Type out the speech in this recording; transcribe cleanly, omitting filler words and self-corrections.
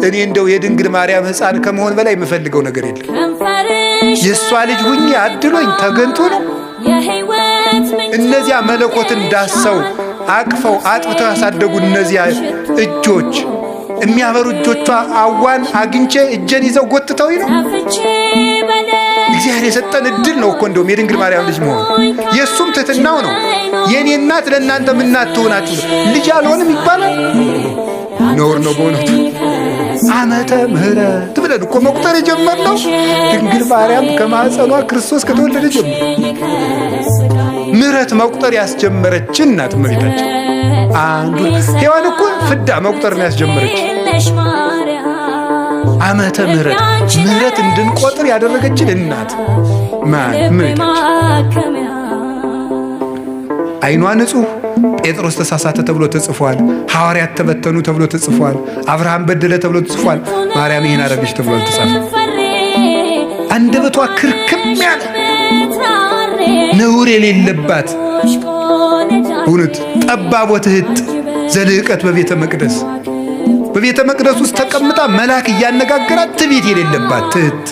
እኔ እንደው የድንግል ማርያም ሕፃን ከመሆን በላይ የምፈልገው ነገር የለም። የሷ ልጅ ሁኜ አድሎኝ ተገንቶ ነው። እነዚያ መለኮትን ዳሰው አቅፈው አጥብተው ያሳደጉ እነዚያ እጆች የሚያበሩ እጆቿ አዋን አግኝቼ እጄን ይዘው ጎትተው ነው። እግዚአብሔር የሰጠን እድል ነው እኮ እንደውም የድንግል ማርያም ልጅ መሆን። የሱም ትሕትናው ነው። የኔ እናት ለእናንተ እናት ትሆናችሁ ልጅ አልሆንም ይባላል። ነውር ነው በእውነቱ። ዓመተ ምሕረት ብለን እኮ መቁጠር የጀመርነው ድንግል ማርያም ከማኅፀኗ ክርስቶስ ከተወለደ ጀምሮ ምሕረት መቁጠር ያስጀመረችን እናት እመቤታችን። አንዱ ሔዋን እኮ ፍዳ መቁጠር ነው ያስጀመረች። ዓመተ ምሕረት እንድንቆጥር ያደረገችን እናት ማን? እመቤታችን። ዓይኗ ንጹሕ ጴጥሮስ ተሳሳተ ተብሎ ተጽፏል። ሐዋርያት ተበተኑ ተብሎ ተጽፏል። አብርሃም በደለ ተብሎ ተጽፏል። ማርያም ይሄን አደረገች ተብሎ አልተጻፈም። አንደበቷ ክርክም ያለ ነውር የሌለባት እውነት ጠባብ ወትሕት ዘልዕቀት በቤተ መቅደስ ውስጥ ተቀምጣ መልአክ እያነጋገራት ትዕቢት የሌለባት ትሕት